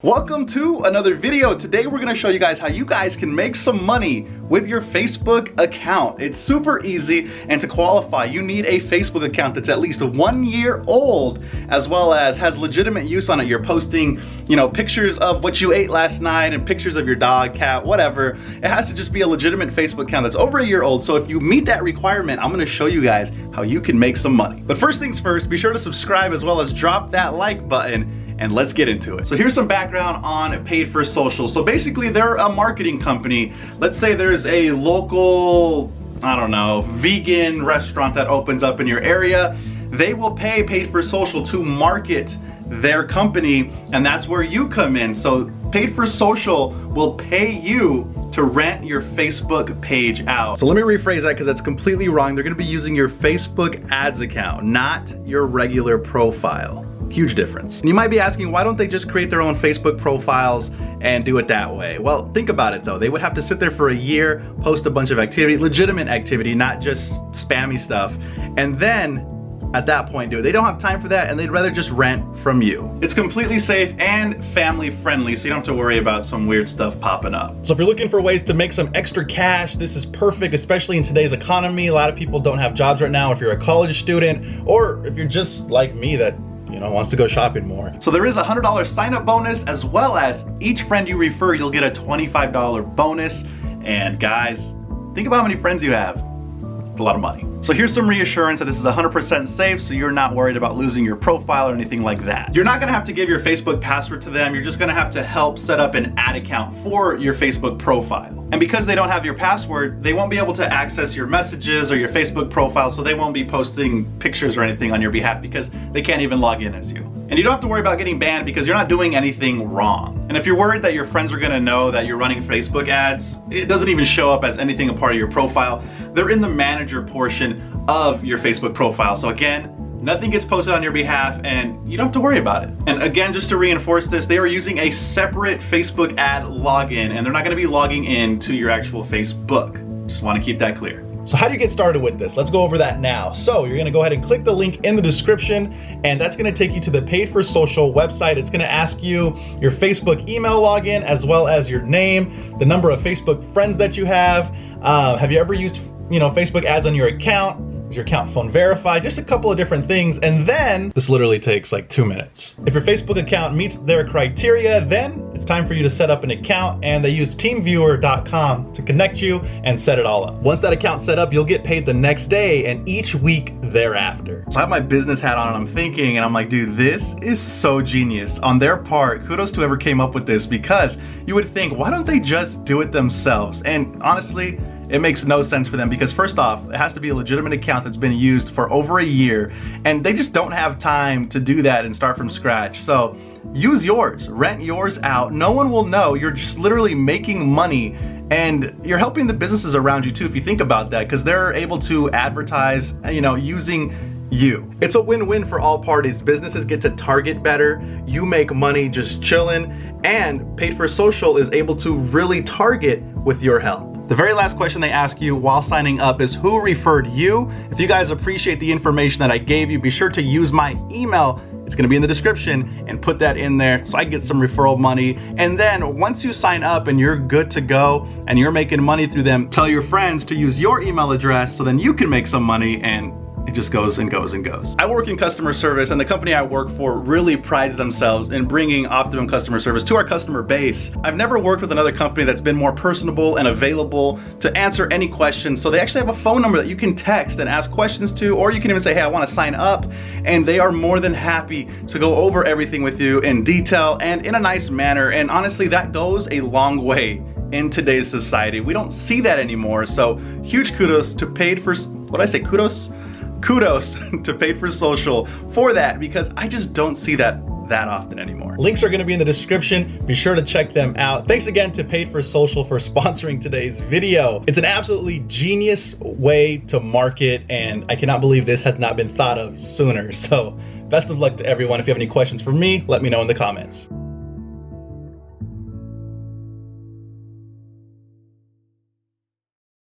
Welcome to another video. Today we're going to show you guys how you guys can make some money with your Facebook account. It's super easy, and to qualify you need a Facebook account that's at least 1 year old, as well as has legitimate use on it. You're posting, pictures of what you ate last night and pictures of your dog, cat, whatever. It has to just be a legitimate Facebook account that's over 1 year old. So if you meet that requirement, I'm going to show you guys how you can make some money. But first things first, be sure to subscribe as well as drop that like button. And let's get into it. So here's some background on Paid for Social. So basically they're a marketing company. Let's say there's a local, vegan restaurant that opens up in your area. They will pay Paid for Social to market their company, and that's where you come in. So Paid for Social will pay you to rent your Facebook page out. So let me rephrase that because that's completely wrong. They're gonna be using your Facebook ads account, not your regular profile. Huge difference. And you might be asking, why don't they just create their own Facebook profiles and do it that way? Well, think about it though. They would have to sit there for 1 year, post a bunch of activity, legitimate activity, not just spammy stuff, and then at that point do it. They don't have time for that, and they'd rather just rent from you. It's completely safe and family friendly, so you don't have to worry about some weird stuff popping up. So if you're looking for ways to make some extra cash, this is perfect, especially in today's economy. A lot of people don't have jobs right now. If you're a college student, or if you're just like me that wants to go shopping more. So there is a $100 sign-up bonus, as well as each friend you refer, you'll get a $25 bonus. And guys, think about how many friends you have. It's a lot of money. So here's some reassurance that this is 100% safe, so you're not worried about losing your profile or anything like that. You're not gonna have to give your Facebook password to them. You're just gonna have to help set up an ad account for your Facebook profile. And because they don't have your password, they won't be able to access your messages or your Facebook profile, so they won't be posting pictures or anything on your behalf because they can't even log in as you. And you don't have to worry about getting banned because you're not doing anything wrong. And if you're worried that your friends are gonna know that you're running Facebook ads, it doesn't even show up as anything a part of your profile. They're in the manager portion of your Facebook profile. So again, nothing gets posted on your behalf and you don't have to worry about it. And again, just to reinforce this, they are using a separate Facebook ad login, and they're not gonna be logging in to your actual Facebook. Just wanna keep that clear. So how do you get started with this? Let's go over that now. So you're gonna go ahead and click the link in the description, and that's gonna take you to the Paid for Social website. It's gonna ask you your Facebook email login, as well as your name, the number of Facebook friends that you have you ever used Facebook ads on your account? Is your account phone verified? Just a couple of different things, and then this literally takes like 2 minutes. If your Facebook account meets their criteria, then it's time for you to set up an account, and they use teamviewer.com to connect you and set it all up. Once that account's set up, you'll get paid the next day and each week thereafter. So I have my business hat on and I'm thinking, and I'm like, dude, this is so genius on their part. Kudos to whoever came up with this, because you would think, why don't they just do it themselves? And honestly, it makes no sense for them, because first off, it has to be a legitimate account that's been used for over 1 year, and they just don't have time to do that and start from scratch. So use yours, rent yours out. No one will know. You're just literally making money, and you're helping the businesses around you too, if you think about that, because they're able to advertise, using you. It's a win-win for all parties. Businesses get to target better, you make money just chilling, and Paid for Social is able to really target with your help. The very last question they ask you while signing up is, who referred you? If you guys appreciate the information that I gave you, be sure to use my email. It's gonna be in the description, and put that in there so I can get some referral money. And then once you sign up and you're good to go and you're making money through them, tell your friends to use your email address so then you can make some money, and it just goes and goes and goes. I work in customer service, and the company I work for really prides themselves in bringing optimum customer service to our customer base. I've never worked with another company that's been more personable and available to answer any questions. So they actually have a phone number that you can text and ask questions to, or you can even say, hey, I want to sign up, and they are more than happy to go over everything with you in detail and in a nice manner. And honestly, that goes a long way in today's society. We don't see that anymore. So huge kudos to Kudos to Paid for Social for that, because I just don't see that often anymore. Links are gonna be in the description. Be sure to check them out. Thanks again to Paid for Social for sponsoring today's video. It's an absolutely genius way to market, and I cannot believe this has not been thought of sooner. So best of luck to everyone. If you have any questions for me, let me know in the comments.